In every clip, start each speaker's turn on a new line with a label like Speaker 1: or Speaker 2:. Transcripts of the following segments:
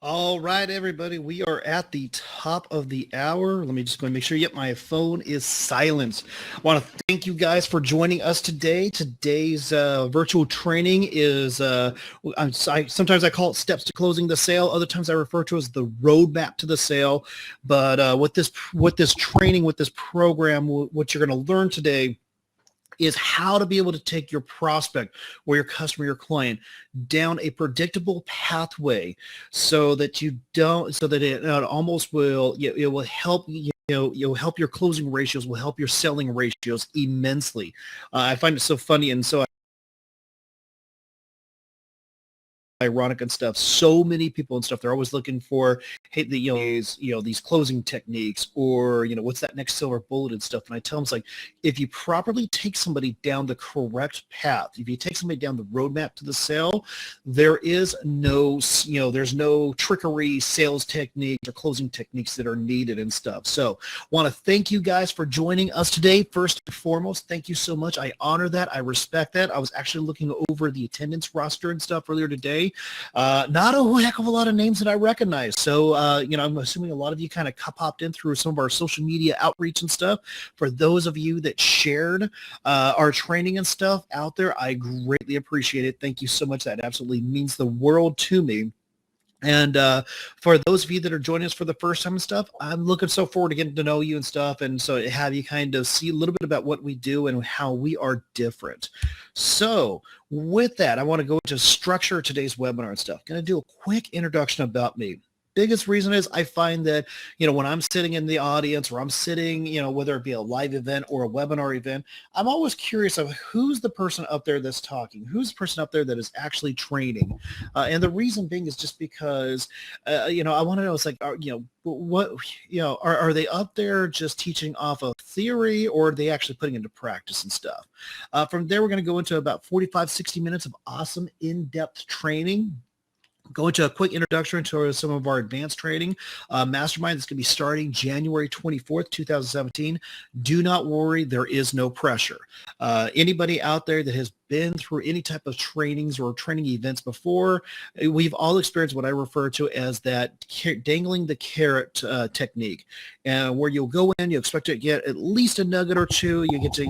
Speaker 1: All right, everybody, we are at the top of the hour. Let me just go and make sure. Yep, my phone is silenced. I want to thank you guys for joining us today. Today's virtual training is, sometimes I call it steps to closing the sale. Other times I refer to it as the roadmap to the sale. But with this training, with this program, what you're going to learn today is how to be able to take your prospect or your customer, your client down a predictable pathway so that you don't, so that it almost will, it will help you. You'll help your closing ratios, will help your selling ratios immensely. I find it so funny and so ironic and stuff. So many people and stuff, they're always looking for, hey, these closing techniques, or what's that next silver bullet and stuff. And I tell them, it's like, if you properly take somebody down the correct path, if you take somebody down the roadmap to the sale, there is no, there's no trickery sales techniques or closing techniques that are needed and stuff. So want to thank you guys for joining us today. First and foremost, thank you so much. I honor that. I respect that. I was actually looking over the attendance roster and stuff earlier today. Not a heck of a lot of names that I recognize. So, I'm assuming a lot of you kind of popped in through some of our social media outreach and stuff. For those of you that shared our training and stuff out there, I greatly appreciate it. Thank you so much. That absolutely means the world to me. And for those of you that are joining us for the first time and stuff, I'm looking so forward to getting to know you and stuff, and so have you kind of see a little bit about what we do and how we are different. So with that, I want to go into structure today's webinar and stuff. Going to do a quick introduction about me. Biggest reason is I find that, when I'm sitting in the audience or I'm sitting, whether it be a live event or a webinar event, I'm always curious of who's the person up there that's talking, who's the person up there that is actually training. And the reason being is just because, I want to know, it's like, are they up there just teaching off of theory, or are they actually putting into practice and stuff? From there, we're going to go into about 45, 60 minutes of awesome in-depth training. Go into a quick introduction to some of our advanced training mastermind that's going to be starting January 24th, 2017. Do not worry, there is no pressure. Anybody out there that has been through any type of trainings or training events before, we've all experienced what I refer to as that dangling the carrot technique, and where you'll go in, you expect to get at least a nugget or two, you get to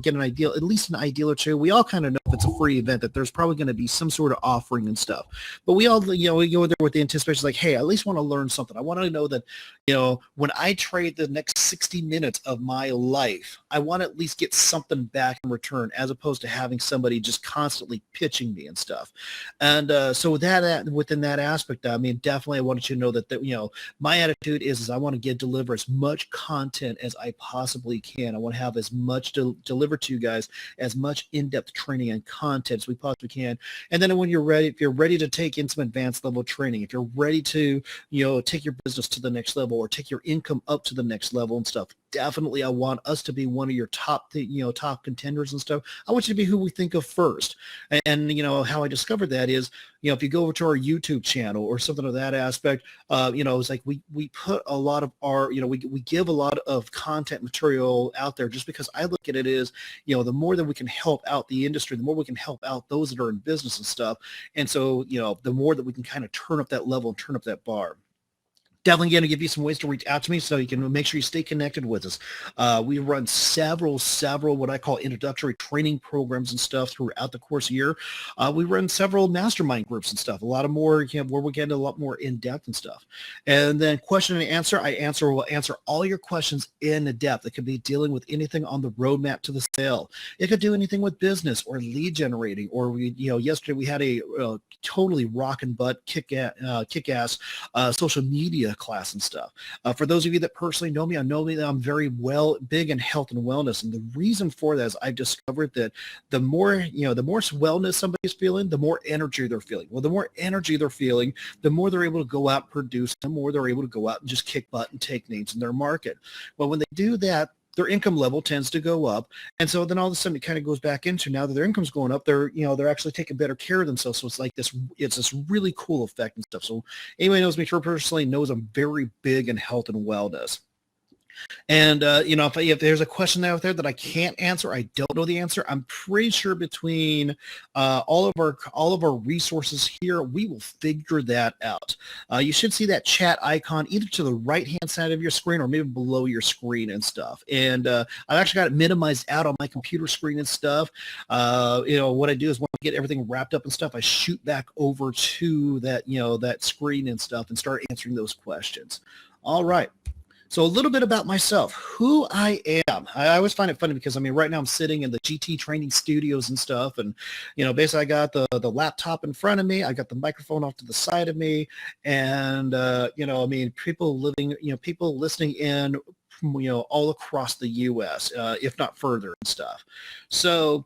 Speaker 1: get an ideal, at least an ideal or two. We all kind of know if it's a free event that there's probably going to be some sort of offering and stuff, but we all we go there with the anticipation, like, hey, I at least want to learn something. I want to know that when I trade the next 60 minutes of my life, I want to at least get something back in return, as opposed to having somebody just constantly pitching me and stuff. And so within that aspect, I mean, definitely I wanted you to know that my attitude is I want to deliver as much content as I possibly can. I want to have as much to deliver to you guys, as much in-depth training and content as we possibly can. And then when you're ready, if you're ready to take in some advanced level training, if you're ready to take your business to the next level or take your income up to the next level and stuff, definitely I want us to be one of your top contenders and stuff. I want you to be who we think of first. And how I discovered that is, if you go over to our YouTube channel or something of that aspect, it's like we put a lot of our, we give a lot of content material out there, just because I look at it as, the more that we can help out the industry, the more we can help out those that are in business and stuff. And so, the more that we can kind of turn up that level and turn up that bar. Definitely going to give you some ways to reach out to me so you can make sure you stay connected with us. We run several what I call introductory training programs and stuff throughout the course of the year. We run several mastermind groups and stuff, a lot of more, where we get a lot more in depth and stuff. And then question and answer, will answer all your questions in depth. It could be dealing with anything on the roadmap to the sale. It could do anything with business or lead generating, or yesterday we had a totally rockin' butt kick-ass social media class and stuff. For those of you that personally know me, I know that I'm very big in health and wellness. And the reason for that is I've discovered that the more wellness somebody's feeling, the more energy they're feeling. Well, the more energy they're feeling, the more they're able to go out and produce, the more they're able to go out and just kick butt and take names in their market. Well, when they do that, their income level tends to go up. And so then all of a sudden it kind of goes back into, now that their income's going up, they're actually taking better care of themselves. So it's like it's this really cool effect and stuff. So anybody knows me personally knows I'm very big in health and wellness. And if there's a question out there that I can't answer, I don't know the answer. I'm pretty sure between all of our resources here, we will figure that out. You should see that chat icon either to the right hand side of your screen or maybe below your screen and stuff. And I've actually got it minimized out on my computer screen and stuff. What I do is when I get everything wrapped up and stuff, I shoot back over to that screen and stuff and start answering those questions. All right. So a little bit about myself, who I am. I always find it funny because, right now I'm sitting in the GT training studios and stuff. And, basically I got the laptop in front of me. I got the microphone off to the side of me. And, people listening in, all across the U.S., if not further and stuff. So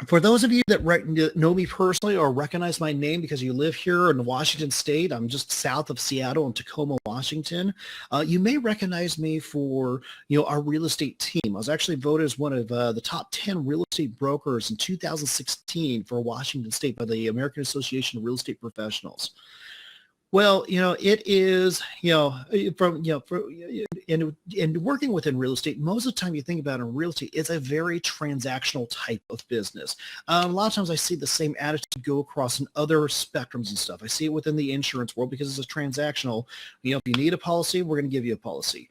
Speaker 1: for those of you that know me personally or recognize my name because you live here in Washington State, I'm just south of Seattle in Tacoma, Washington. You may recognize me for, our real estate team. I was actually voted as one of the top 10 real estate brokers in 2016 for Washington State by the American Association of Real Estate Professionals. Well, it is, and working within real estate, most of the time you think about in real estate, it's a very transactional type of business. A lot of times I see the same attitude go across in other spectrums and stuff. I see it within the insurance world because it's a transactional, if you need a policy, we're going to give you a policy.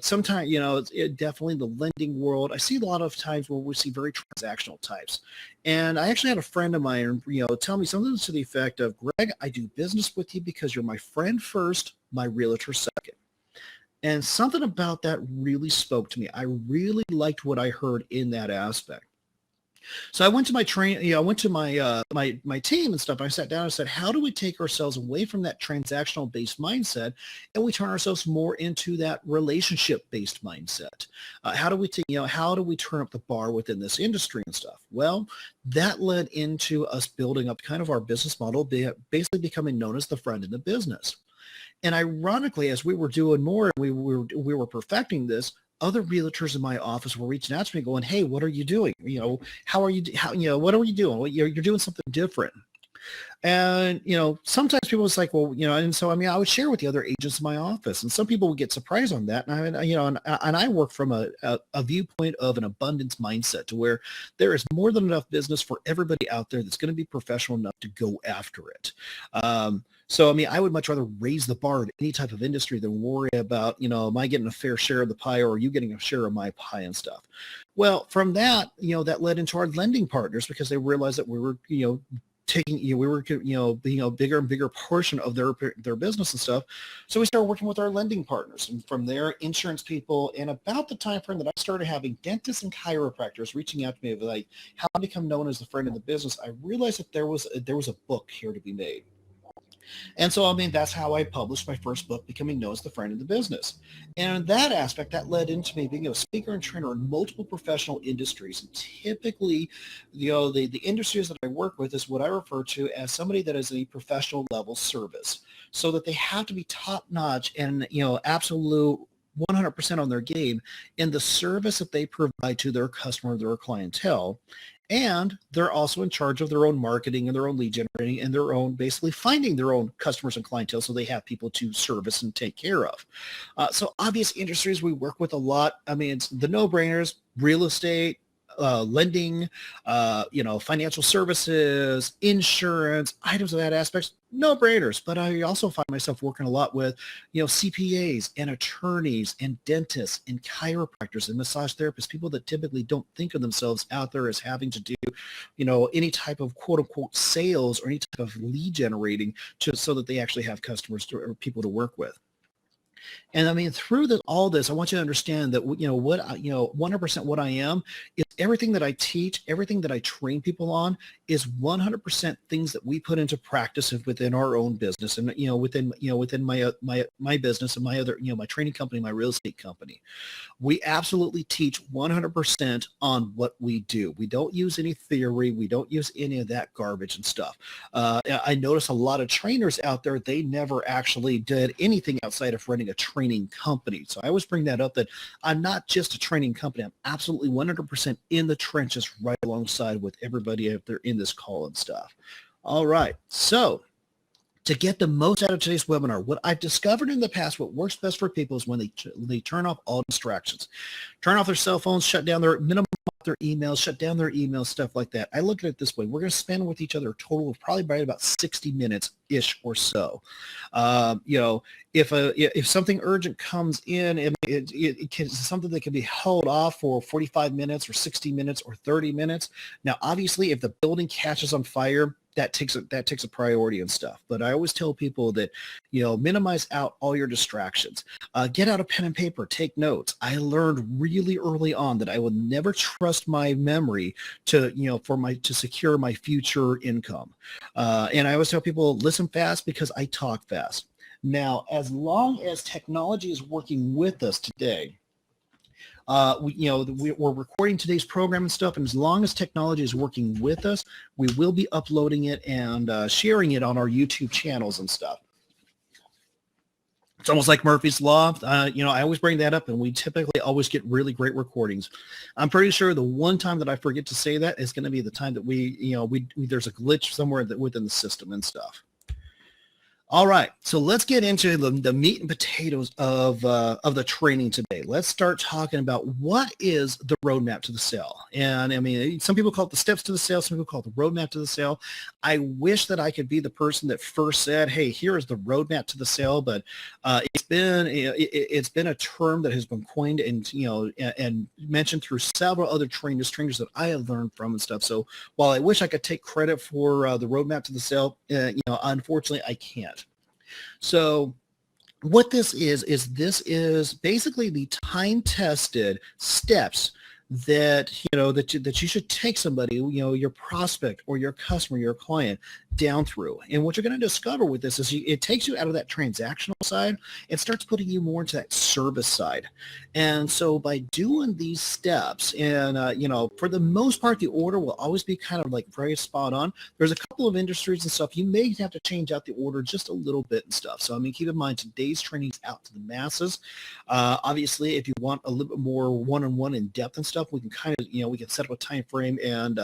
Speaker 1: Sometimes, definitely in the lending world, I see a lot of times where we see very transactional types. And I actually had a friend of mine, tell me something to the effect of, Greg, I do business with you because you're my friend first, my realtor second. And something about that really spoke to me. I really liked what I heard in that aspect. So I went to my I went to my my team and stuff. I sat down and said, how do we take ourselves away from that transactional based mindset and we turn ourselves more into that relationship based mindset? How do we turn up the bar within this industry and stuff? Well, that led into us building up kind of our business model, basically becoming known as the friend in the business. And ironically, as we were doing more, we were perfecting this, other realtors in my office were reaching out to me going, hey, what are you doing? What are you doing? Well, you're doing something different. And, sometimes people was like, well, and so, I would share with the other agents in my office, and some people would get surprised on that. And I work from a viewpoint of an abundance mindset to where there is more than enough business for everybody out there that's going to be professional enough to go after it. So, I would much rather raise the bar in any type of industry than worry about, am I getting a fair share of the pie or are you getting a share of my pie and stuff? Well, from that, that led into our lending partners because they realized that we were, being a bigger and bigger portion of their business and stuff. So we started working with our lending partners, and from there, insurance people. And about the time frame that I started having dentists and chiropractors reaching out to me, like how to become known as the friend of the business, I realized that there was a book here to be made. And so, that's how I published my first book, Becoming Known as the Friend in the Business. And in that aspect, that led into me being a speaker and trainer in multiple professional industries. And typically, the industries that I work with is what I refer to as somebody that is a professional level service, so that they have to be top notch and, absolute 100% on their game in the service that they provide to their customer, their clientele. And they're also in charge of their own marketing and their own lead generating and their own basically finding their own customers and clientele so they have people to service and take care of. So obvious industries we work with a lot. It's the no-brainers, real estate, lending, financial services, insurance, items of that aspects, no brainers. But I also find myself working a lot with, CPAs and attorneys and dentists and chiropractors and massage therapists, people that typically don't think of themselves out there as having to do, any type of quote unquote sales or any type of lead generating so that they actually have customers or people to work with. And through all this, I want you to understand that, 100% what I am is everything that I teach, everything that I train people on is 100% things that we put into practice within our own business and, within my business and my other, my training company, my real estate company. We absolutely teach 100% on what we do. We don't use any theory. We don't use any of that garbage and stuff. I notice a lot of trainers out there, they never actually did anything outside of running a training company. So I always bring that up, that I'm not just a training company. I'm absolutely 100% in the trenches right alongside with everybody out there in this call and stuff. All right. So to get the most out of today's webinar. What I've discovered in the past, what works best for people is when they turn off all distractions, turn off their cell phones, shut down minimum their emails, shut down their emails, stuff like that. I look at it this way. We're going to spend with each other a total of probably right about 60 minutes-ish or so. If something urgent comes in, it's something that can be held off for 45 minutes or 60 minutes or 30 minutes. Now, obviously, if the building catches on fire, that takes a priority and stuff. But I always tell people that, minimize out all your distractions. Get out a pen and paper, take notes. I learned really early on that I would never trust my memory to secure my future income. And I always tell people, listen fast because I talk fast. Now, as long as technology is working with us today, we're recording today's program and stuff, and as long as technology is working with us, we will be uploading it and sharing it on our YouTube channels and stuff. It's almost like Murphy's Law. I always bring that up, and we typically always get really great recordings. I'm pretty sure the one time that I forget to say that is going to be the time that there's a glitch somewhere within the system and stuff. All right, so let's get into the meat and potatoes of the training today. Let's start talking about what is the roadmap to the sale. And I mean, some people call it the steps to the sale, some people call it the roadmap to the sale. I wish that I could be the person that first said, hey, here is the roadmap to the sale, but it's been a term that has been coined and mentioned through several other trainers that I have learned from and stuff. So while I wish I could take credit for the roadmap to the sale, unfortunately I can't. So what this is basically the time-tested steps that you should take somebody, your prospect or your customer, your client down through. And what you're going to discover with this is it takes you out of that transactional side and starts putting you more into that service side. And so by doing these steps, and for the most part, the order will always be kind of like very spot on. There's a couple of industries and stuff you may have to change out the order just a little bit and stuff. So I mean, keep in mind today's training is out to the masses. Obviously, if you want a little bit more one-on-one in depth and stuff, we can kind of we can set up a time frame and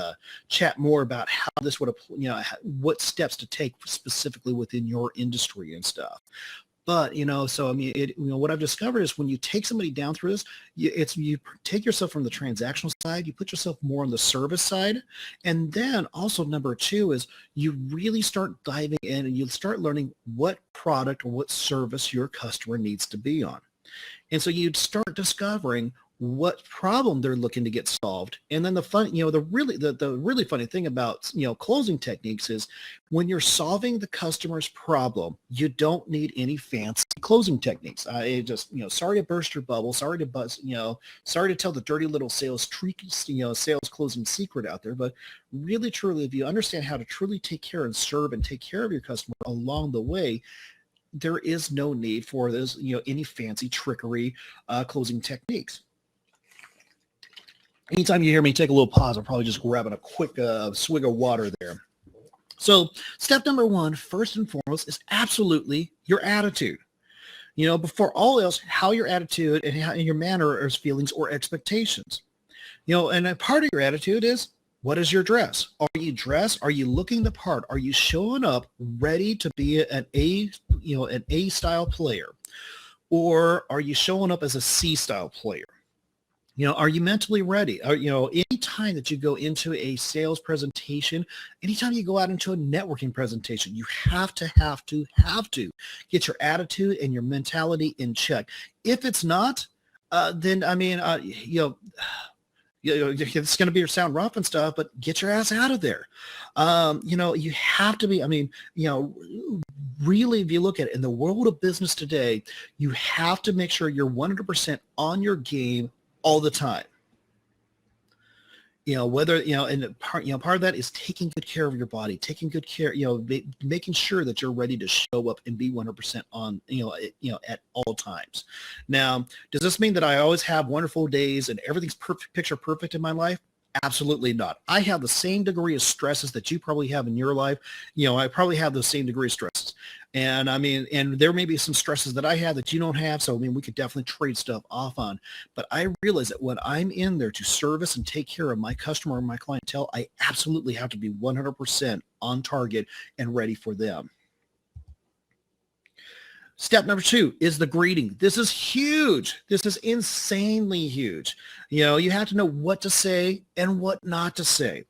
Speaker 1: chat more about how this would what steps to take specifically within your industry and stuff. But, so I mean, what I've discovered is when you take somebody down through this, you take yourself from the transactional side, you put yourself more on the service side. And then also number two is you really start diving in and you start learning what product or what service your customer needs to be on. And so you'd start discovering what problem they're looking to get solved. And then the really funny thing about, closing techniques is when you're solving the customer's problem, you don't need any fancy closing techniques. Sorry to burst your bubble, sorry to tell the dirty little sales closing secret out there, but really, truly, if you understand how to truly take care and serve and take care of your customer along the way, there is no need for those, any fancy trickery closing techniques. Anytime you hear me take a little pause, I'm probably just grabbing a quick swig of water there. So step number one, first and foremost, is absolutely your attitude. Before all else, how your attitude and how your manner or feelings or expectations. And a part of your attitude is, what is your dress? Are you dressed? Are you looking the part? Are you showing up ready to be an A style player? Or are you showing up as a C style player? Are you mentally ready? Any time that you go into a sales presentation, anytime you go out into a networking presentation, you have to get your attitude and your mentality in check. If it's not, then I mean, it's going to sound rough and stuff, but get your ass out of there. You have to be, really, if you look at it in the world of business today, you have to make sure you're 100% on your game all the time. And part of that is taking good care of your body, taking good care, making sure that you're ready to show up and be 100% on, at all times. Now, does this mean that I always have wonderful days and everything's picture perfect in my life? Absolutely not. I have the same degree of stresses that you probably have in your life. I probably have the same degree of stresses. And and there may be some stresses that I have that you don't have. So, we could definitely trade stuff off on. But I realize that when I'm in there to service and take care of my customer and my clientele, I absolutely have to be 100% on target and ready for them. Step number 2 is the greeting. This is huge. This is insanely huge. You have to know what to say and what not to say.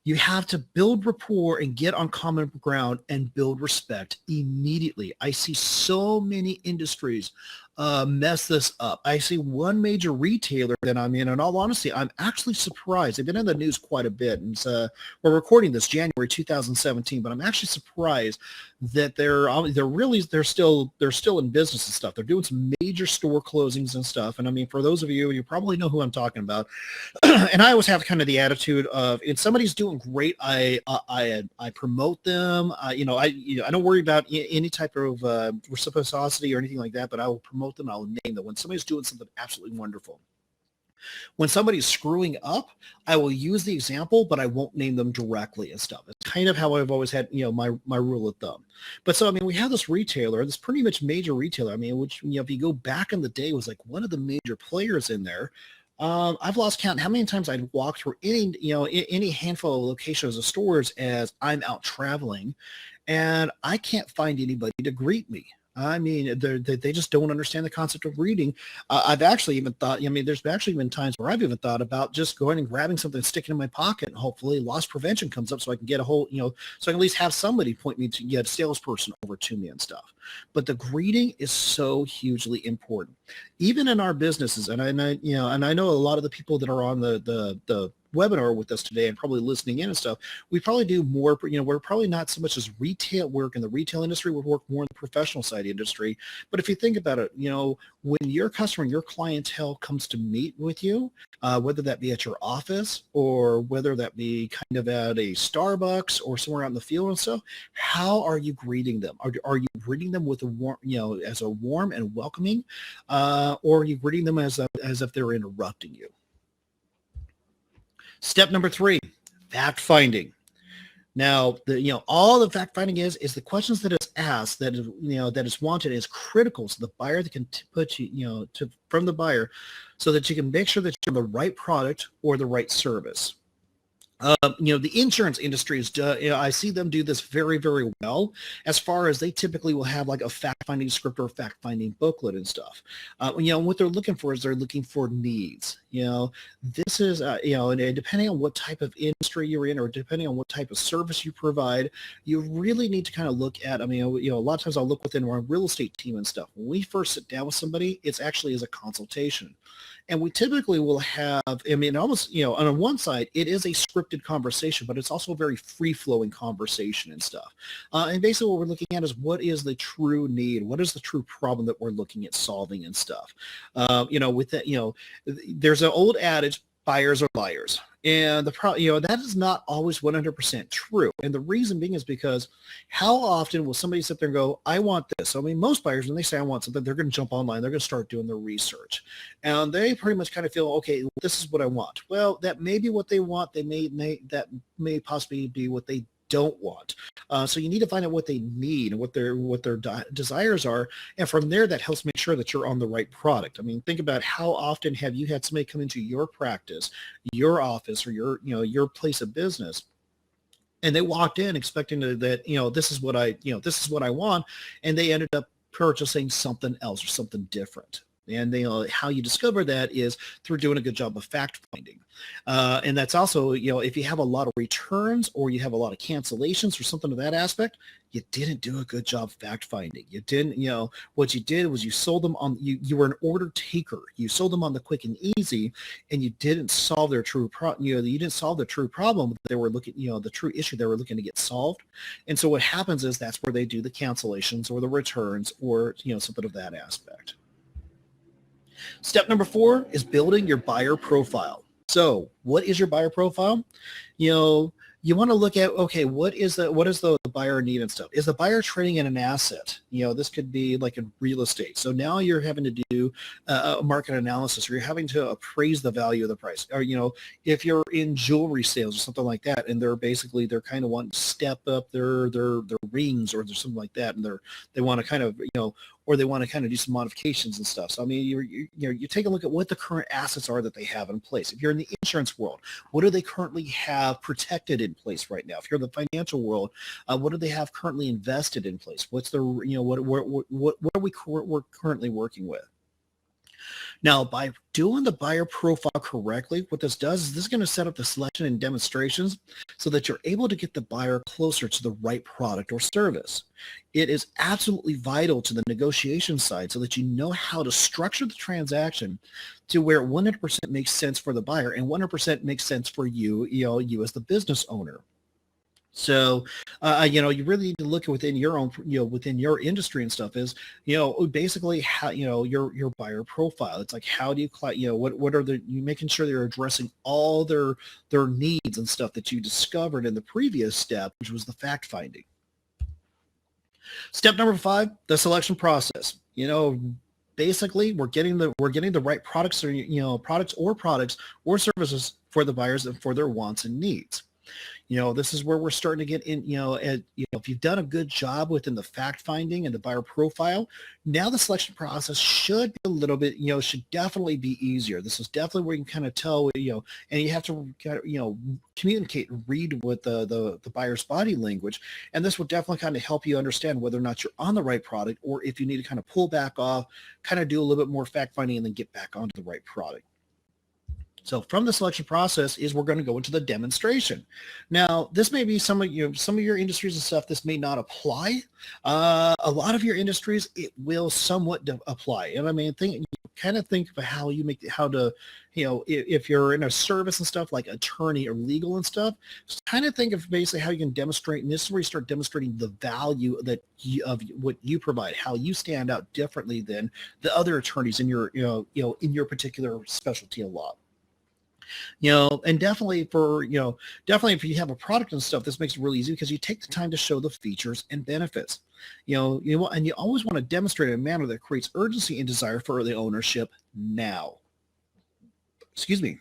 Speaker 1: You have to build rapport and get on common ground and build respect immediately. I see so many industries mess this up. I see one major retailer that I'm in all honesty, I'm actually surprised. They've been in the news quite a bit. And we're recording this January 2017, but I'm actually surprised that they're still in business and stuff. They're doing some major store closings and stuff. And I mean, for those of you probably know who I'm talking about. And I always have kind of the attitude of, if somebody's doing great, I promote them. I don't worry about any type of reciprocity or anything like that, but I will promote them. I'll name them when somebody's doing something absolutely wonderful. When somebody's screwing up, I will use the example, but I won't name them directly and stuff. It's kind of how I've always had, my rule of thumb. But so, I mean, we have this retailer, this pretty much major retailer. I mean, which, if you go back in the day, was like one of the major players in there. I've lost count how many times I'd walk through any handful of locations of stores as I'm out traveling, and I can't find anybody to greet me. I mean, they just don't understand the concept of greeting. I've actually even thought, there's actually been times where I've even thought about just going and grabbing something and sticking it in my pocket, and hopefully loss prevention comes up so I can get a whole, so I can at least have somebody point me to get a salesperson over to me and stuff. But the greeting is so hugely important, even in our businesses. And I know a lot of the people that are on the webinar with us today and probably listening in and stuff, we probably do more, we're probably not so much as retail work in the retail industry, we work more in the professional side industry. But if you think about it, when your customer and your clientele comes to meet with you, whether that be at your office or whether that be kind of at a Starbucks or somewhere out in the field and stuff, how are you greeting them? Are you greeting them with a warm, as a warm and welcoming, or are you greeting them as if they're interrupting you? Step number 3, fact finding. Now, all the fact finding is the questions that is asked, that is wanted, is critical, so the buyer that can put you, from the buyer, so that you can make sure that you're the right product or the right service. The insurance industry is, I see them do this very, very well, as far as they typically will have like a fact-finding script or a fact-finding booklet and stuff. What they're looking for is they're looking for needs. This is, and depending on what type of industry you're in or depending on what type of service you provide, you really need to kind of look at, a lot of times I'll look within our real estate team and stuff. When we first sit down with somebody, it's actually as a consultation. And we typically will have, almost, on one side, it is a scripted conversation, but it's also a very free-flowing conversation and stuff. And basically what we're looking at is what is the true need? What is the true problem that we're looking at solving and stuff? With that, there's an old adage, buyers are liars. And that is not always 100% true. And the reason being is because how often will somebody sit there and go, I want this? Most buyers, when they say I want something, they're going to jump online, they're going to start doing their research. And they pretty much kind of feel, okay, this is what I want. Well, that may be what they want. That may possibly be what they don't want. So you need to find out what they need and what their desires are. And from there, that helps make sure that you're on the right product. Think about how often have you had somebody come into your practice, your office, or your place of business, and they walked in expecting that this is what I want, and they ended up purchasing something else or something different. And how you discover that is through doing a good job of fact finding. And that's also, if you have a lot of returns or you have a lot of cancellations or something of that aspect, you didn't do a good job fact finding. You didn't, what you did was you sold them on, you were an order taker. You sold them on the quick and easy, and you didn't solve their true you didn't solve the true problem that they were looking, the true issue they were looking to get solved. And so what happens is that's where they do the cancellations or the returns or, something of that aspect. Step number 4 is building your buyer profile. So what is your buyer profile? You want to look at, okay, what is the buyer need and stuff? Is the buyer trading in an asset? This could be like in real estate. So now you're having to do a market analysis, or you're having to appraise the value of the price. Or, if you're in jewelry sales or something like that, and they're kind of wanting to step up their rings or something like that, and they want to kind of, or they want to kind of do some modifications and stuff. So I mean, you take a look at what the current assets are that they have in place. If you're in the insurance world, what do they currently have protected in place right now? If you're in the financial world, what do they have currently invested in place? What's the what are we're currently working with? Now, by doing the buyer profile correctly, what this does is this is going to set up the selection and demonstrations so that you're able to get the buyer closer to the right product or service. It is absolutely vital to the negotiation side so that you know how to structure the transaction to where 100% makes sense for the buyer and 100% makes sense for you, you as the business owner. So, you really need to look within your own, within your industry and stuff is, basically how, your buyer profile. It's like, how do you, what are you making sure they're addressing all their needs and stuff that you discovered in the previous step, which was the fact finding. Step number 5, the selection process. Basically we're getting the right products or services for the buyers and for their wants and needs. This is where we're starting to get in, if you've done a good job within the fact finding and the buyer profile, now the selection process should be a little bit, should definitely be easier. This is definitely where you can kind of tell, and you have to, communicate and read with the buyer's body language. And this will definitely kind of help you understand whether or not you're on the right product, or if you need to kind of pull back off, kind of do a little bit more fact finding and then get back onto the right product. So from the selection process is we're going to go into the demonstration. Now, this may be some of your industries and stuff. This may not apply. A lot of your industries, it will somewhat apply. And I mean, think of how you make if you're in a service and stuff like attorney or legal and stuff, just kind of think of basically how you can demonstrate. And this is where you start demonstrating the value of what you provide, how you stand out differently than the other attorneys in your, in your particular specialty of law. And definitely if you have a product and stuff, this makes it really easy because you take the time to show the features and benefits. And you always want to demonstrate in a manner that creates urgency and desire for the ownership now. Excuse me.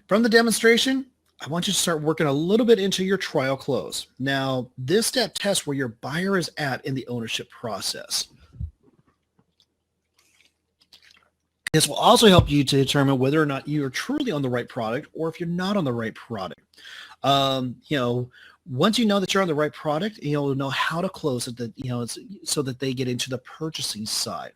Speaker 1: From the demonstration, I want you to start working a little bit into your trial close. Now, this step tests where your buyer is at in the ownership process. This will also help you to determine whether or not you are truly on the right product or if you're not on the right product. Once you know that you're on the right product, you'll know how to close it, so that they get into the purchasing side.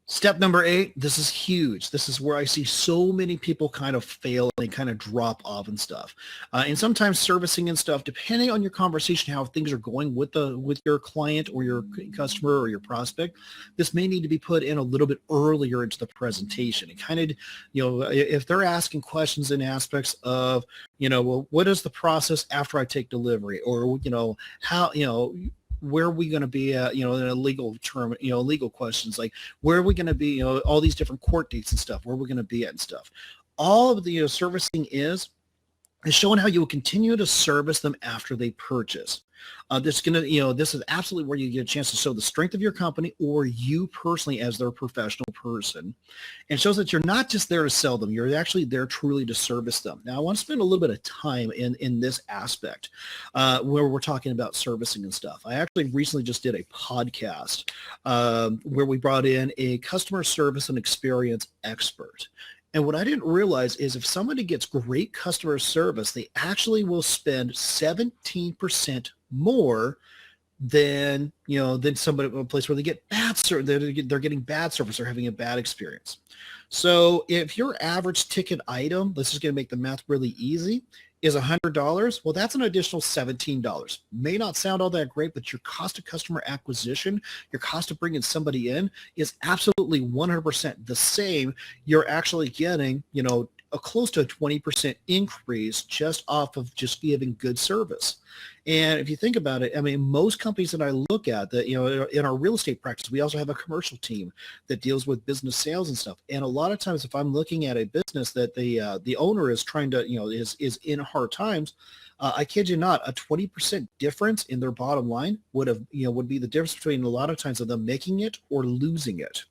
Speaker 1: Step number 8, this is huge. This is where I see so many people kind of fail and kind of drop off and stuff. And sometimes servicing and stuff, depending on your conversation, how things are going with your client or your customer or your prospect, this may need to be put in a little bit earlier into the presentation. And kind of, if they're asking questions in aspects of, well, what is the process after I take delivery, or, how, where are we going to be at, in a legal term, legal questions, like where are we going to be, all these different court dates and stuff, where we're going to be at and stuff. All of the servicing is showing how you will continue to service them after they purchase. This is absolutely where you get a chance to show the strength of your company or you personally as their professional person, and shows that you're not just there to sell them, you're actually there truly to service them. Now, I want to spend a little bit of time in this aspect where we're talking about servicing and stuff. I actually recently just did a podcast where we brought in a customer service and experience expert. And what I didn't realize is if somebody gets great customer service, they actually will spend 17% more than somebody in a place where they get bad service. They're getting bad service or having a bad experience. So if your average ticket item, this is going to make the math really easy, is $100, well, that's an additional $17. May not sound all that great, but your cost of customer acquisition, your cost of bringing somebody in is absolutely 100% the same. You're actually getting, a close to a 20% increase just off of just giving good service. And if you think about it, I mean, most companies that I look at that, in our real estate practice, we also have a commercial team that deals with business sales and stuff. And a lot of times if I'm looking at a business that the owner is trying to, is in hard times, I kid you not, a 20% difference in their bottom line would be the difference between a lot of times of them making it or losing it.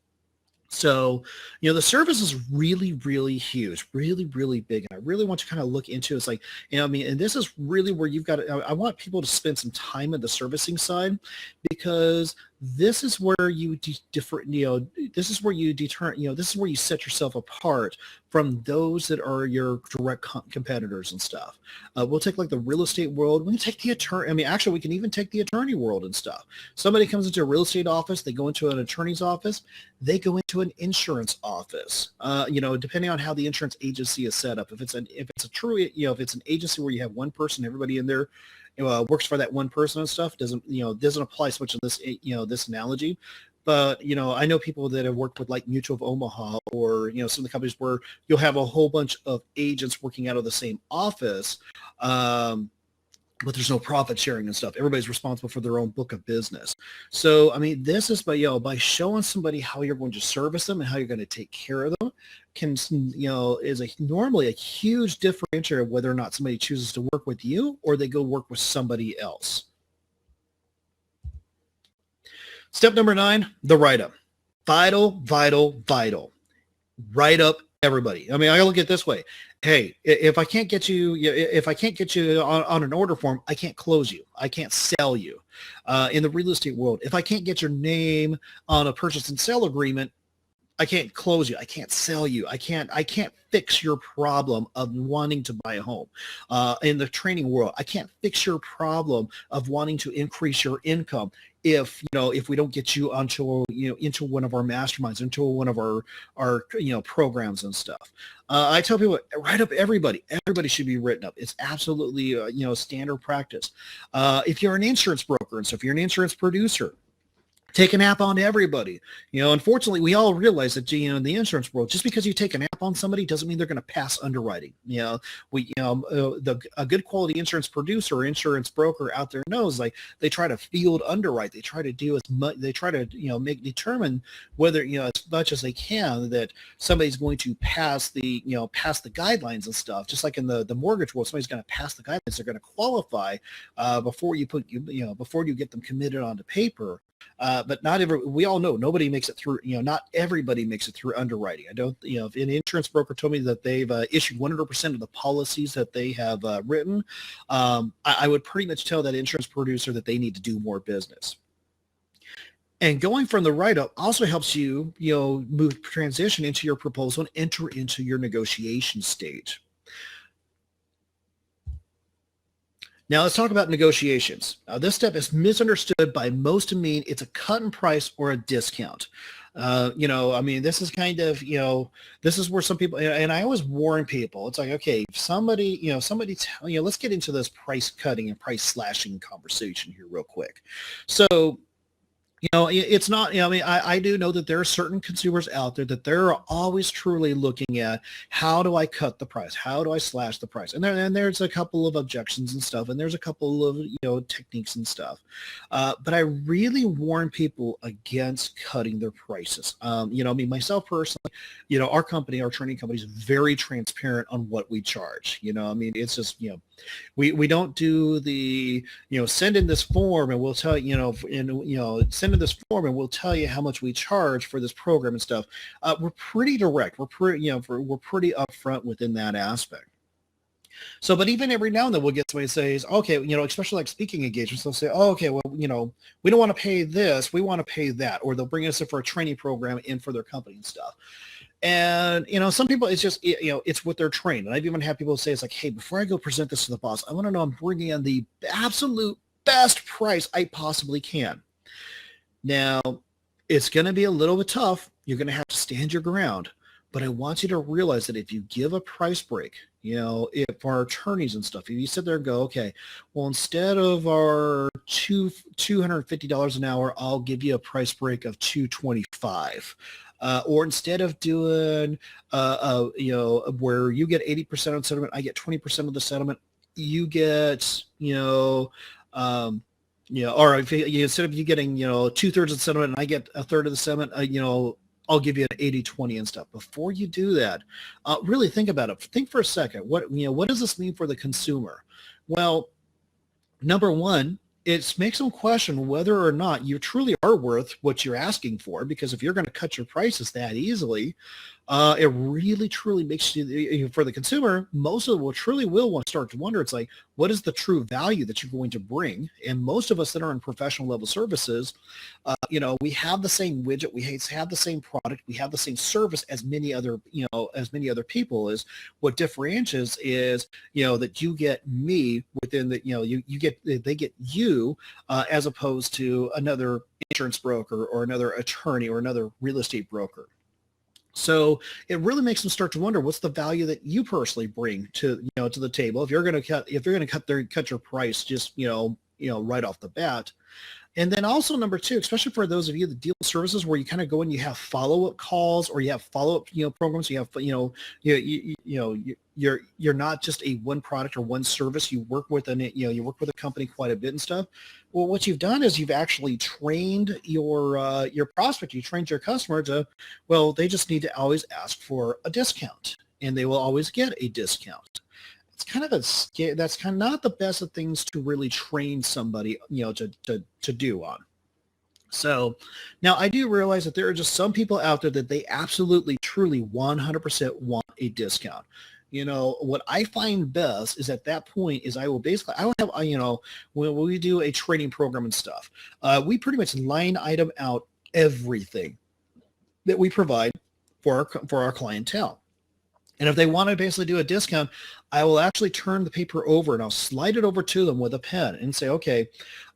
Speaker 1: So, the service is really, really huge, really, really big. And I really want to kind of look into it's like, and this is really where you've got to, I want people to spend some time in the servicing side, because this is where you this is where you this is where you set yourself apart from those that are your direct competitors and stuff. We'll take like the real estate world. We can take the attorney. I mean, actually, we can even take the attorney world and stuff. Somebody comes into a real estate office. They go into an attorney's office. They go into an insurance office. Depending on how the insurance agency is set up. If it's an agency where you have one person, everybody in there works for that one person and stuff, doesn't apply so much in this this analogy. But I know people that have worked with like Mutual of Omaha, or some of the companies where you'll have a whole bunch of agents working out of the same office, but there's no profit sharing and stuff. Everybody's responsible for their own book of business. So I mean, this is by showing somebody how you're going to service them and how you're going to take care of them is normally a huge differentiator of whether or not somebody chooses to work with you or they go work with somebody else. Step number 9, the write-up. Vital, vital, vital. Write up everybody. I mean, I look at it this way. Hey, if I can't get you on an order form, I can't close you. I can't sell you. In the real estate world, if I can't get your name on a purchase and sale agreement, I can't close you. I can't sell you. I can't fix your problem of wanting to buy a home. In the training world, I can't fix your problem of wanting to increase your income if we don't get you onto into one of our masterminds, into one of our programs and stuff. I tell people, write up everybody. Everybody should be written up. It's absolutely standard practice. If you're an insurance broker and so if you're an insurance producer, take an app on everybody. Unfortunately, we all realize that, in the insurance world, just because you take an app on somebody doesn't mean they're going to pass underwriting. A good quality insurance producer or insurance broker out there knows, like, they try to field underwrite. They try to do as much. They try to, determine whether, as much as they can, that somebody's going to pass the guidelines and stuff. Just like in the mortgage world, somebody's going to pass the guidelines. They're going to qualify before you get them committed onto paper. But we all know nobody makes it through, not everybody makes it through underwriting. I don't, if an insurance broker told me that they've issued 100% of the policies that they have written, I would pretty much tell that insurance producer that they need to do more business. And going from the write-up also helps you, transition into your proposal and enter into your negotiation stage. Now let's talk about negotiations. This step is misunderstood by most to mean it's a cut in price or a discount. This is kind of, this is where some people, and I always warn people, it's like, okay, let's get into this price cutting and price slashing conversation here real quick. So, it's not, I do know that there are certain consumers out there that they're always truly looking at, how do I cut the price? How do I slash the price? And there's a couple of objections and stuff, and there's a couple of, techniques and stuff. But I really warn people against cutting their prices. Myself personally, our company, our training company is very transparent on what we charge. It's just, we don't do the, send in this form and we'll tell send in this form and we'll tell you how much we charge for this program and stuff. We're pretty direct. We're pretty upfront within that aspect. So, but even every now and then we'll get somebody says, okay, especially like speaking engagements, they'll say, oh, okay, well, we don't want to pay this, we want to pay that, or they'll bring us in for a training program in for their company and stuff. And, some people, it's just, it's what they're trained. And I've even had people say, it's like, hey, before I go present this to the boss, I want to know I'm bringing in the absolute best price I possibly can. Now, it's going to be a little bit tough. You're going to have to stand your ground. But I want you to realize that if you give a price break, if our attorneys and stuff, if you sit there and go, okay, well, instead of our $250 an hour, I'll give you a price break of $225. Or instead of doing, where you get 80% of the settlement, I get 20% of the settlement. You get, or if instead of you getting, 2/3 of the settlement and I get 1/3 of the settlement, I'll give you an 80-20 and stuff. Before you do that, really think about it. Think for a second. What does this mean for the consumer? Well, number one, it makes them question whether or not you truly are worth what you're asking for. Because if you're going to cut your prices that easily, it really truly makes you, for the consumer, most of them will want to start to wonder. It's like, what is the true value that you're going to bring? And most of us that are in professional level services, we have the same widget, we have the ssame product, we have the same service as many other people. Is what differentiates is, that you get me within the, they get you, as opposed to another insurance broker or another attorney or another real estate broker. So it really makes them start to wonder, what's the value that you personally bring to the table if you're going to cut your price just right off the bat. And then also number two, especially for those of you that deal with services where you kind of go and you have follow-up calls or you have follow-up programs, you have you're not just a one product or one service. You work with a company quite a bit and stuff. Well, what you've done is you've actually trained your prospect, you trained your customer to, well, they just need to always ask for a discount and they will always get a discount. It's kind of that's kind of not the best of things to really train somebody, to do on. So now I do realize that there are just some people out there that they absolutely, truly 100% want a discount. What I find best is at that point is I will have, when we do a training program and stuff, we pretty much line item out everything that we provide for our clientele. And if they want to basically do a discount, I will actually turn the paper over and I'll slide it over to them with a pen and say, okay,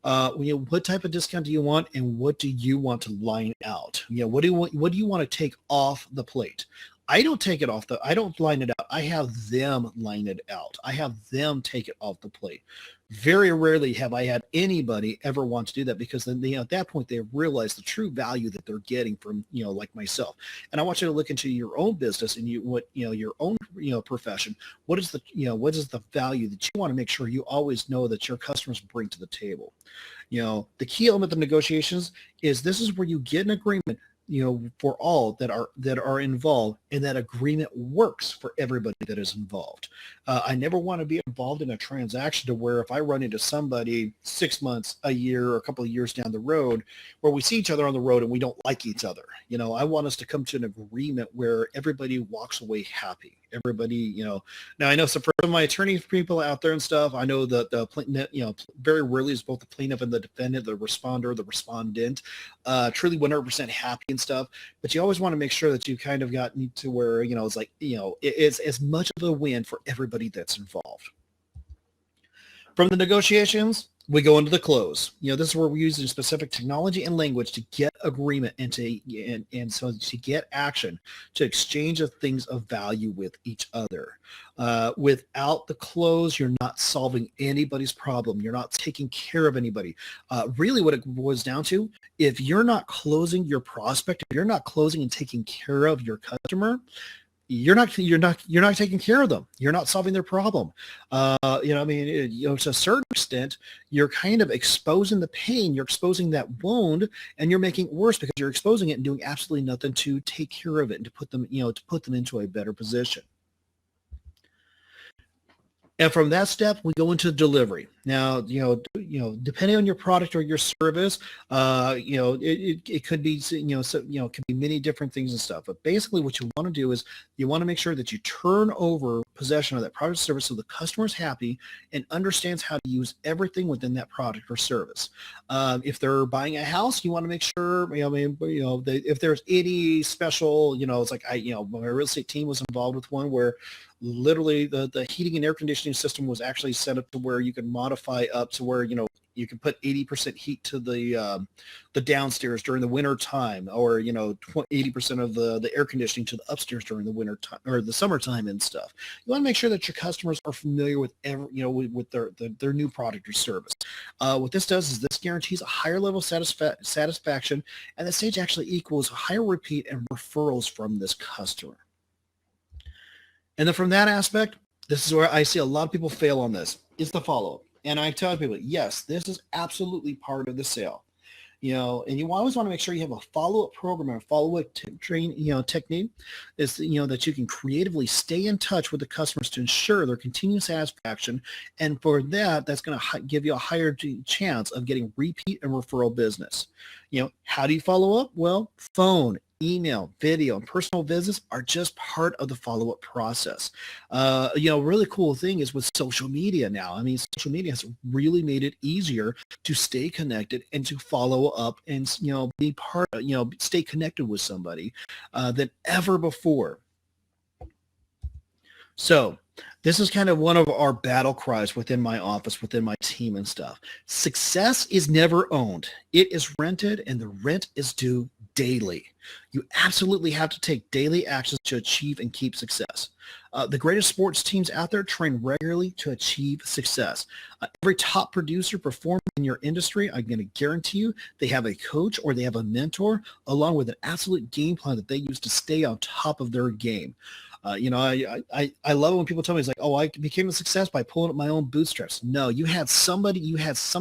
Speaker 1: what type of discount do you want and what do you want to line out? What do you want to take off the plate? I don't line it out. I have them line it out. I have them take it off the plate. Very rarely have I had anybody ever want to do that, because then at that point they realize the true value that they're getting from, like myself. And I want you to look into your own business and your own, profession. What is the value that you want to make sure you always know that your customers bring to the table? The key element of negotiations is this is where you get an agreement, for all that are involved, and that agreement works for everybody that is involved. I never want to be involved in a transaction to where if I run into somebody 6 months, a year, or a couple of years down the road, where we see each other on the road and we don't like each other. I want us to come to an agreement where everybody walks away happy. Everybody, now I know some of my attorney people out there and stuff, I know that very rarely is both the plaintiff and the defendant, the responder, the respondent, truly 100% happy and stuff. But you always want to make sure that you kind of got to where, it's like, it's as much of a win for everybody that's involved. From the negotiations, we go into the close. This is where we're using specific technology and language to get agreement and so to get action, to exchange of things of value with each other. Without the close, you're not solving anybody's problem. You're not taking care of anybody. Really what it boils down to, if you're not closing your prospect, if you're not closing and taking care of your customer, you're not taking care of them. You're not solving their problem. To a certain extent, you're kind of exposing the pain. You're exposing that wound, and you're making it worse because you're exposing it and doing absolutely nothing to take care of it and to put them into a better position. And from that step, we go into delivery. Now, depending on your product or your service, it could be, it could be many different things and stuff. But basically, what you want to do is you want to make sure that you turn over possession of that product or service so the customer is happy and understands how to use everything within that product or service. If they're buying a house, you want to make sure, if there's any special, it's like my real estate team was involved with one where literally the heating and air conditioning system was actually set up to where you could modify up to where, you can put 80% heat to the downstairs during the winter time, or 80% of the air conditioning to the upstairs during the winter time or the summertime and stuff. You want to make sure that your customers are familiar with with their new product or service. What this does is this guarantees a higher level of satisfaction, and the stage actually equals higher repeat and referrals from this customer. And then from that aspect, this is where I see a lot of people fail on this, is the follow-up. And I tell people, yes, this is absolutely part of the sale. And you always want to make sure you have a follow-up program or a follow-up technique is, that you can creatively stay in touch with the customers to ensure their continued satisfaction. And for that, that's going to give you a higher chance of getting repeat and referral business. How do you follow up? Well, phone, email, video, and personal visits are just part of the follow-up process. Really cool thing is with social media now. I mean, social media has really made it easier to stay connected and to follow up and, be part of, stay connected with somebody than ever before. So this is kind of one of our battle cries within my office, within my team and stuff. Success is never owned. It is rented, and the rent is due daily. You absolutely have to take daily actions to achieve and keep success. The greatest sports teams out there train regularly to achieve success. Every top producer performing in your industry, I'm going to guarantee you, they have a coach or they have a mentor along with an absolute game plan that they use to stay on top of their game. I love it when people tell me, it's like, oh, I became a success by pulling up my own bootstraps. No, you had some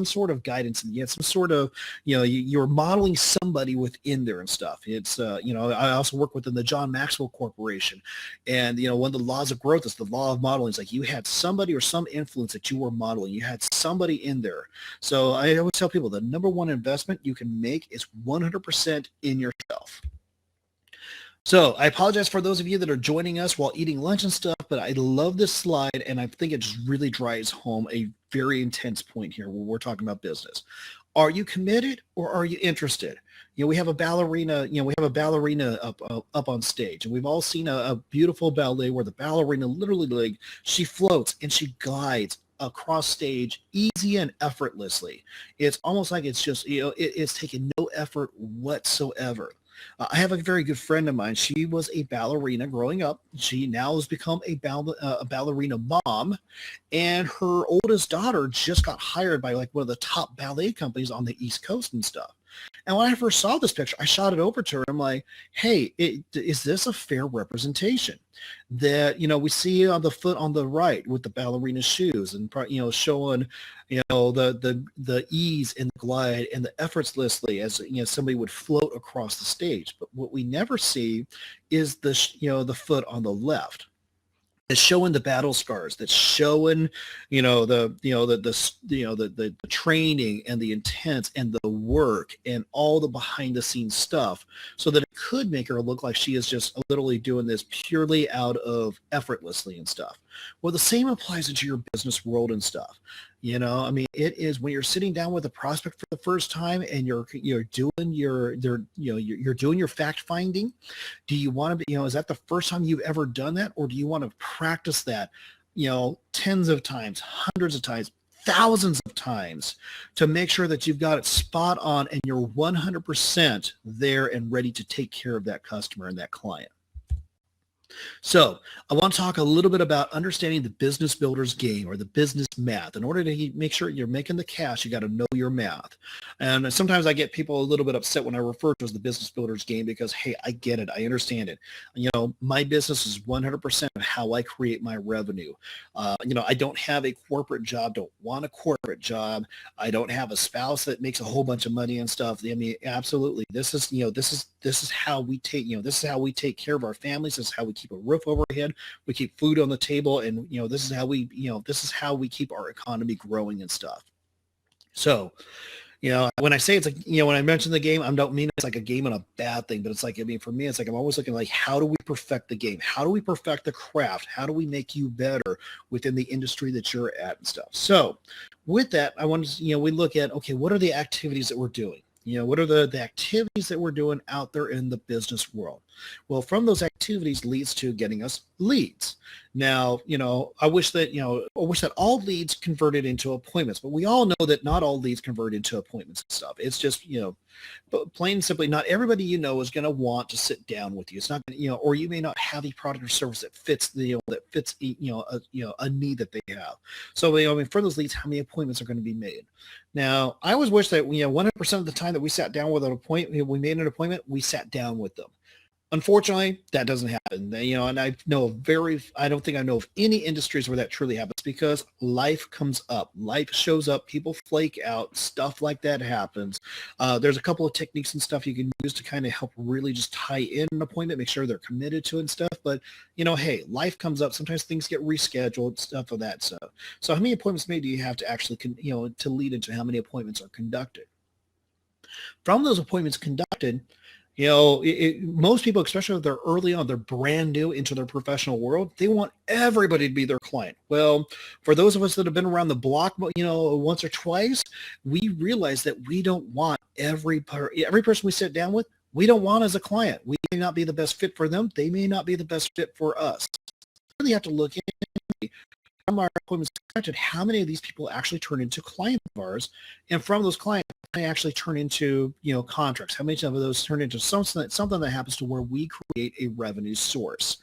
Speaker 1: sort of guidance, and you had some sort of, you're modeling somebody within there and stuff. It's, I also work within the John Maxwell Corporation, and, one of the laws of growth is the law of modeling. It's like you had somebody or some influence that you were modeling. You had somebody in there. So I always tell people the number one investment you can make is 100% in yourself. So I apologize for those of you that are joining us while eating lunch and stuff, but I love this slide, and I think it just really drives home a very intense point here when we're talking about business. Are you committed or are you interested? We have a ballerina, up on stage, and we've all seen a beautiful ballet where the ballerina literally, she floats and she glides across stage easy and effortlessly. It's almost like it's just, it's taking no effort whatsoever. I have a very good friend of mine. She was a ballerina growing up. She now has become a ballerina mom, and her oldest daughter just got hired by one of the top ballet companies on the East Coast and stuff. And when I first saw this picture, I shot it over to her. I'm like, hey, is this a fair representation? That, we see on the foot on the right with the ballerina shoes and, showing, the ease and the glide and the effortlessly as, somebody would float across the stage. But what we never see is the foot on the left. It's showing the battle scars. That's showing, the training and the intense and the work and all the behind the scenes stuff, so that it could make her look like she is just literally doing this purely out of effortlessly and stuff. Well, the same applies into your business world and stuff. It is when you're sitting down with a prospect for the first time and you're doing your fact finding. Do you want to be, is that the first time you've ever done that, or do you want to practice that, tens of times, hundreds of times, thousands of times to make sure that you've got it spot on and you're 100% there and ready to take care of that customer and that client? So I want to talk a little bit about understanding the business builder's game or the business math. In order to make sure you're making the cash, you got to know your math. And sometimes I get people a little bit upset when I refer to it as the business builder's game because, hey, I get it. I understand it. My business is 100% of how I create my revenue. I don't have a corporate job, don't want a corporate job. I don't have a spouse that makes a whole bunch of money and stuff. I mean, absolutely. This is how we take care of our families. This is how we keep a roof overhead. We keep food on the table, and this is how we keep our economy growing and stuff. So, when I say it's like, when I mention the game, I don't mean it's like a game and a bad thing, but it's like, for me, it's like I'm always looking like, how do we perfect the game? How do we perfect the craft? How do we make you better within the industry that you're at and stuff? So with that, I want to, we look at, okay, what are the activities that we're doing? What are the activities that we're doing out there in the business world? Well, from those activities leads to getting us leads. Now, I wish that all leads converted into appointments, but we all know that not all leads convert into appointments and stuff. It's just, but plain and simply, not everybody is going to want to sit down with you. It's not, or you may not have a product or service that fits a need that they have. So, for those leads, how many appointments are going to be made? Now, I always wish that 100% of the time that we sat down with we made an appointment, we sat down with them. Unfortunately, that doesn't happen. And I don't think I know of any industries where that truly happens because life comes up, life shows up, people flake out, stuff like that happens. There's a couple of techniques and stuff you can use to kind of help really just tie in an appointment, make sure they're committed to it and stuff. But hey, life comes up. Sometimes things get rescheduled, stuff of that stuff. So how many appointments made do you have to actually, to lead into how many appointments are conducted? From those appointments conducted, most people, especially if they're early on, they're brand new into their professional world, they want everybody to be their client. Well, for those of us that have been around the block, once or twice, we realize that we don't want every person we sit down with, we don't want as a client. We may not be the best fit for them. They may not be the best fit for us. We really have to look at from our appointments conducted, how many of these people actually turn into clients of ours, and from those clients, they actually turn into contracts. How many of those turn into something that happens to where we create a revenue source?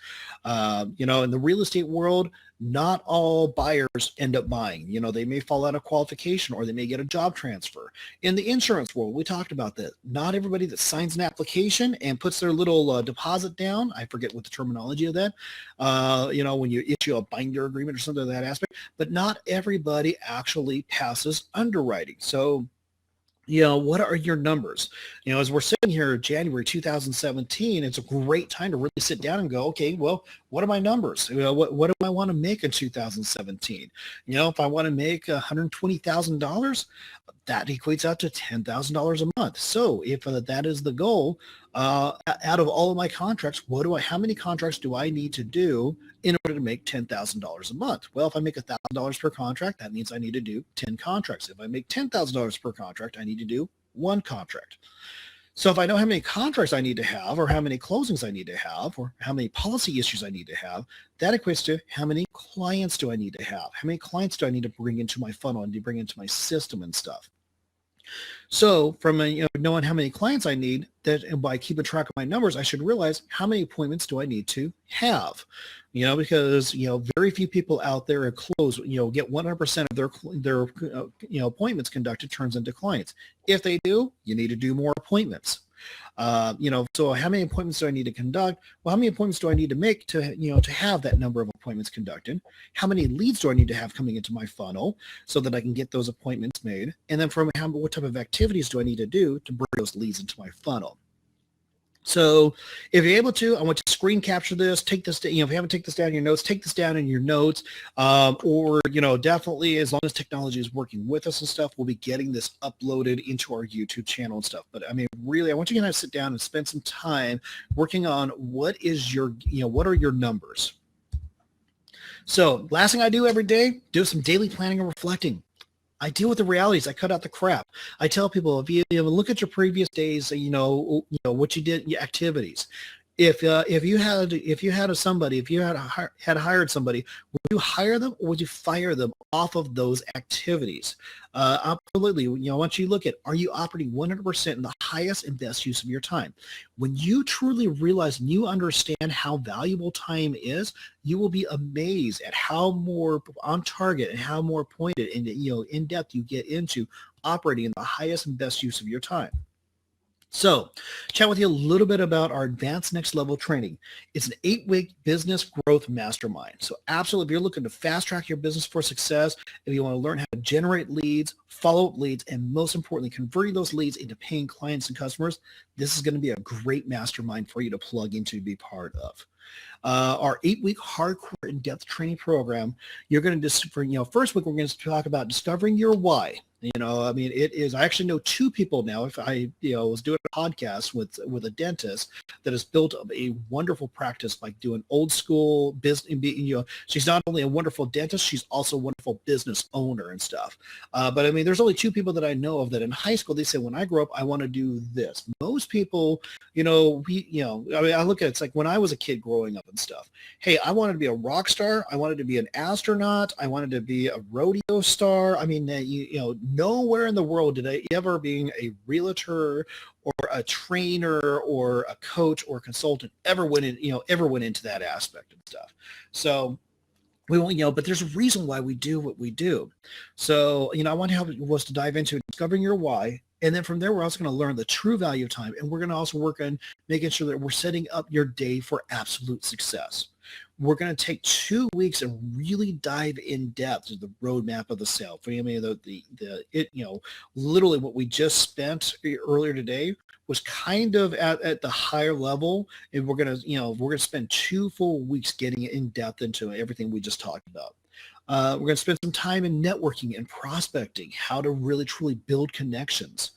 Speaker 1: In the real estate world, not all buyers end up buying. They may fall out of qualification or they may get a job transfer. In the insurance world, we talked about that. Not everybody that signs an application and puts their little deposit down, I forget what the terminology of that, when you issue a binder agreement or something of that aspect, but not everybody actually passes underwriting. So what are your numbers? As we're sitting here January 2017, it's a great time to really sit down and go, okay, well, what are my numbers? What do I want to make in 2017? If I want to make $120,000, that equates out to $10,000 a month. So if that is the goal, out of all of my contracts, how many contracts do I need to do in order to make $10,000 a month? Well, if I make $1,000 per contract, that means I need to do 10 contracts. If I make $10,000 per contract, I need to do 1 contract. So if I know how many contracts I need to have, or how many closings I need to have, or how many policy issues I need to have, that equates to how many clients do I need to have? How many clients do I need to bring into my funnel and to bring into my system and stuff? So from knowing how many clients I need, that by keeping track of my numbers, I should realize how many appointments do I need to have, because very few people out there get 100% of their appointments conducted turns into clients. If they do, you need to do more appointments. So how many appointments do I need to conduct? Well, how many appointments do I need to make to have that number of appointments conducted? How many leads do I need to have coming into my funnel so that I can get those appointments made? And then what type of activities do I need to do to bring those leads into my funnel? So if you're able to, I want you to screen capture this, take this, if you haven't taken this down in your notes, take this down in your notes, or, definitely as long as technology is working with us and stuff, we'll be getting this uploaded into our YouTube channel and stuff. But I mean, really, I want you to sit down and spend some time working on what are your numbers? So last thing I do every day, do some daily planning and reflecting. I deal with the realities. I cut out the crap. I tell people, if you look at your previous days, what you did, your activities. If you had hired somebody, would you hire them or would you fire them off of those activities? Absolutely. Once you look at, are you operating 100% in the highest and best use of your time? When you truly realize and you understand how valuable time is, you will be amazed at how more on target and how more pointed and in depth you get into operating in the highest and best use of your time. So, chat with you a little bit about our advanced next level training. It's an 8-week business growth mastermind. So absolutely, if you're looking to fast track your business for success, if you want to learn how to generate leads, follow up leads, and most importantly, converting those leads into paying clients and customers, this is going to be a great mastermind for you to plug into, be part of. Our 8-week hardcore in-depth training program, you're going to first week, we're going to talk about discovering your why. It is, I actually know 2 people now. If I, was doing a podcast with a dentist that has built up a wonderful practice by doing old school business. She's not only a wonderful dentist, she's also a wonderful business owner and stuff. But there's only 2 people that I know of that in high school, they say, when I grow up, I want to do this. Most people, I look at it's like when I was a kid growing up and stuff. Hey, I wanted to be a rock star. I wanted to be an astronaut. I wanted to be a rodeo star. Nowhere in the world did I ever being a realtor or a trainer or a coach or consultant ever went into that aspect and stuff. So we won't, but there's a reason why we do what we do. So, I want to help us to dive into discovering your why And then from there, we're also going to learn the true value of time. And we're going to also work on making sure that we're setting up your day for absolute success. We're going to take 2 weeks and really dive in depth to the roadmap of the sale. For me, literally what we just spent earlier today was kind of at the higher level, and we're going to spend 2 full weeks getting in depth into everything we just talked about. We're going to spend some time in networking and prospecting, how to really truly build connections.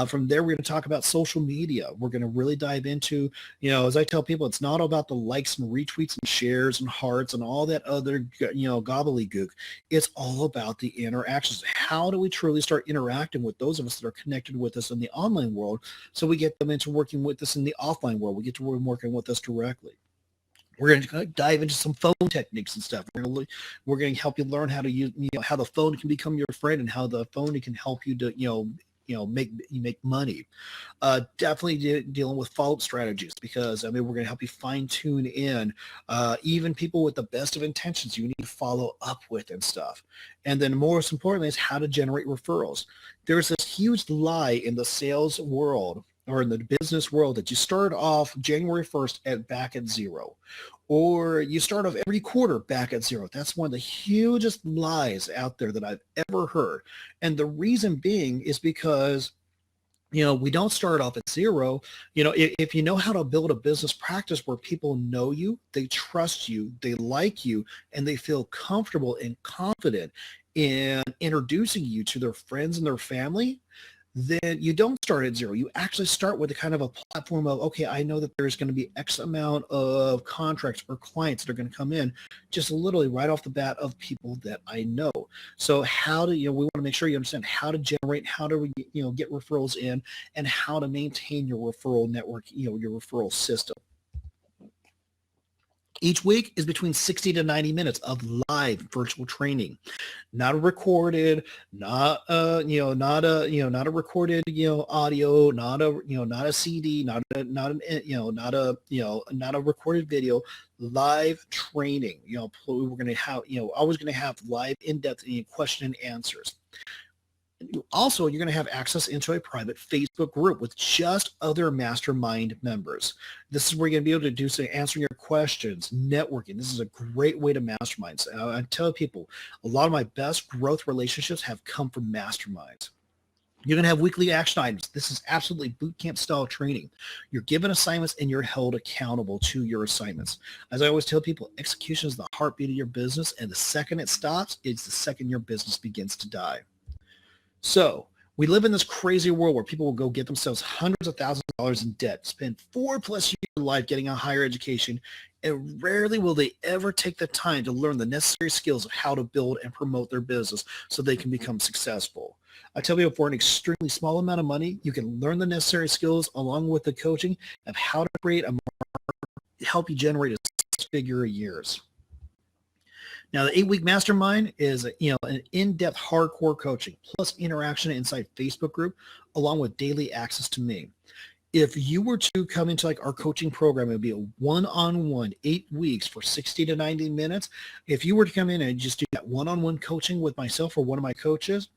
Speaker 1: From there, we're going to talk about social media. We're going to really dive into, as I tell people, it's not about the likes and retweets and shares and hearts and all that other, gobbledygook. It's all about the interactions. How do we truly start interacting with those of us that are connected with us in the online world, so we get them into working with us in the offline world? We get to working with us directly. We're going to dive into some phone techniques and stuff. We're going to help you learn how to use, how the phone can become your friend, and how the phone can help you to, make money. Definitely dealing with follow-up strategies, because we're going to help you fine tune in even people with the best of intentions you need to follow up with and stuff. And then most importantly is how to generate referrals. There's this huge lie in the sales world, or in the business world, that you start off January 1st back at zero, or you start off every quarter back at zero. That's one of the hugest lies out there that I've ever heard. And the reason being is because, we don't start off at zero. If you know how to build a business practice where people know you, they trust you, they like you, and they feel comfortable and confident in introducing you to their friends and their family, then you don't start at zero. You actually start with a kind of a platform of, okay, I know that there's going to be X amount of contracts or clients that are going to come in, just literally right off the bat, of people that I know. So how do we want to make sure you understand how to generate, how to get referrals in, and how to maintain your referral network, your referral system. Each week is between 60 to 90 minutes of live virtual training, not recorded, not a recorded, audio, not a CD, not a recorded video, live training. We're going to have, always going to have live in-depth question and answers. Also, you're going to have access into a private Facebook group with just other mastermind members. This is where you're going to be able to do some answering your questions, networking. This is a great way to masterminds. I tell people, a lot of my best growth relationships have come from masterminds. You're going to have weekly action items. This is absolutely boot camp style training. You're given assignments and you're held accountable to your assignments. As I always tell people, execution is the heartbeat of your business, and the second it stops, it's the second your business begins to die. So we live in this crazy world where people will go get themselves hundreds of thousands of dollars in debt, spend 4+ years of life getting a higher education, and rarely will they ever take the time to learn the necessary skills of how to build and promote their business so they can become successful. I tell people, for an extremely small amount of money, you can learn the necessary skills along with the coaching of how to create help you generate a 6-figure a year. Now, the 8-week mastermind is, an in-depth hardcore coaching plus interaction inside Facebook group, along with daily access to me. If you were to come into our coaching program, it would be a one-on-one 8 weeks for 60 to 90 minutes. If you were to come in and just do that one-on-one coaching with myself or one of my coaches,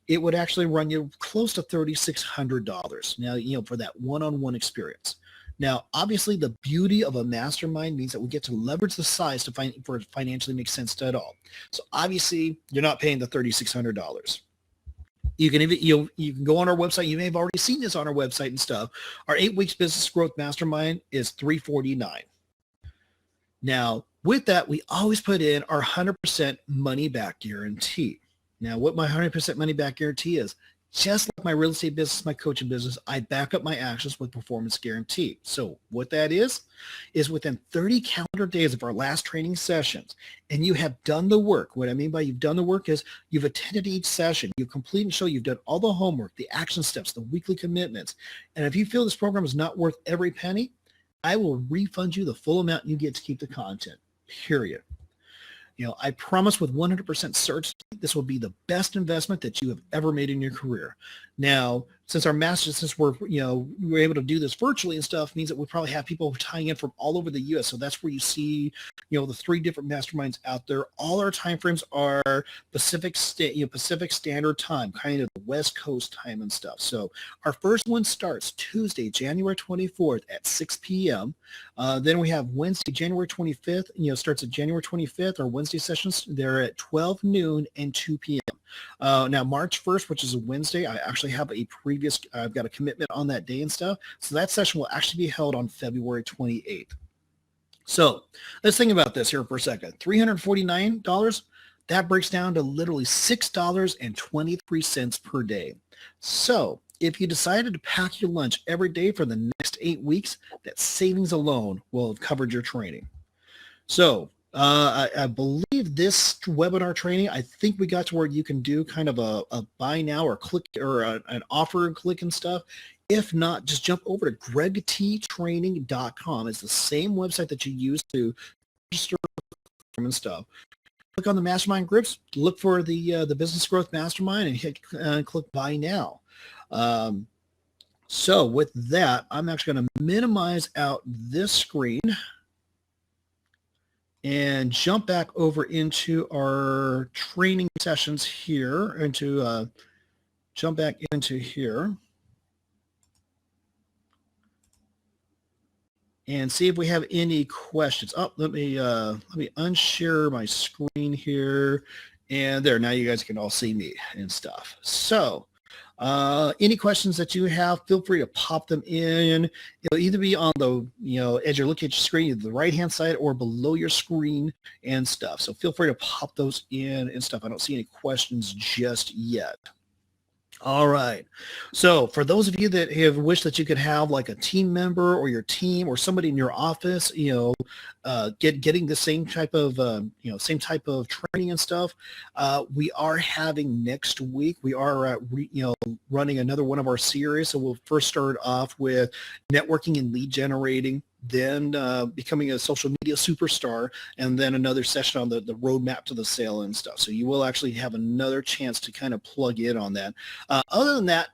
Speaker 1: it would actually run you close to $3,600. Now, for that one-on-one experience. Now, obviously, the beauty of a mastermind means that we get to leverage the size for it financially make sense to it all. So obviously, you're not paying the $3,600. You can even you can go on our website. You may have already seen this on our website and stuff. Our 8 weeks business growth mastermind is $349. Now, with that, we always put in our 100% money back guarantee. Now, what my 100% money back guarantee is, just like my real estate business, my coaching business, I back up my actions with performance guarantee. So what that is within 30 calendar days of our last training sessions, and you have done the work. What I mean by you've done the work is you've attended each session, you complete and show you've done all the homework, the action steps, the weekly commitments. And if you feel this program is not worth every penny, I will refund you the full amount and you get to keep the content, period. I promise with 100% certainty, this will be the best investment that you have ever made in your career. Now, since our masters, since we're able to do this virtually and stuff, means that we probably have people tying in from all over the U.S. So that's where you see, the 3 different masterminds out there. All our time frames are Pacific Standard Time, kind of the West Coast time and stuff. So our first one starts Tuesday, January 24th at 6 p.m. Then we have Wednesday, January 25th. Starts at January 25th. Our Wednesday sessions, they're at 12 noon and 2 p.m. Now, March 1st, which is a Wednesday, I actually have I've got a commitment on that day and stuff. So that session will actually be held on February 28th. So let's think about this here for a second. $349, that breaks down to literally $6.23 per day. So if you decided to pack your lunch every day for the next 8 weeks, that savings alone will have covered your training. So I believe this webinar training, I think we got to where you can do kind of a buy now or click or an offer and click and stuff. If not, just jump over to gregttraining.com. It's the same website that you use to register and stuff. Click on the mastermind groups, look for the business growth mastermind and hit click buy now. So with that, I'm actually going to minimize out this screen and jump back over into our training sessions here, jump back into here and see if we have any questions. Oh, let me unshare my screen here, and there, now you guys can all see me and stuff. So any questions that you have, feel free to pop them in. It'll either be on the, as you're looking at your screen, either the right-hand side or below your screen and stuff. So feel free to pop those in and stuff. I don't see any questions just yet. All right. So for those of you that have wished that you could have like a team member or your team or somebody in your office, getting the same type of, training and stuff, we are having next week. We are, running another one of our series. So we'll first start off with networking and lead generating, then becoming a social media superstar, and then another session on the roadmap to the sale and stuff. So you will actually have another chance to kind of plug in on that. Other than that,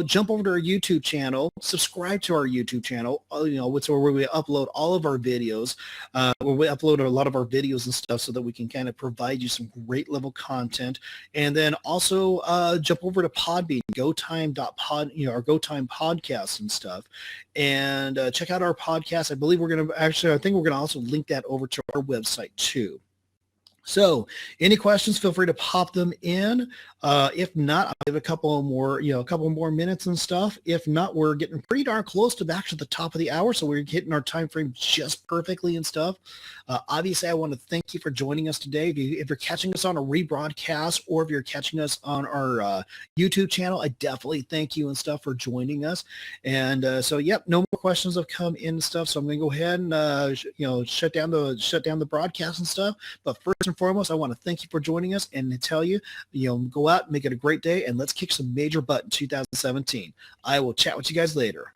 Speaker 1: jump over to our YouTube channel, subscribe to our YouTube channel, it's where we upload all of our videos, where we upload a lot of our videos and stuff so that we can kind of provide you some great level content. And then also jump over to Podbean, GoTime.pod, our GoTime podcast and stuff, and check out our podcast. I believe I think we're going to also link that over to our website too. So any questions, feel free to pop them in. If not, I'll give a couple more minutes and stuff. If not, we're getting pretty darn close to back to the top of the hour, so we're hitting our time frame just perfectly and stuff. Obviously, I want to thank you for joining us today. If you're catching us on a rebroadcast or if you're catching us on our YouTube channel, I definitely thank you and stuff for joining us. And so, yep, no more questions have come in and stuff. So I'm going to go ahead and shut down the broadcast and stuff. But first and foremost, I want to thank you for joining us and to tell you, go out, make it a great day, and let's kick some major butt in 2017. I will chat with you guys later.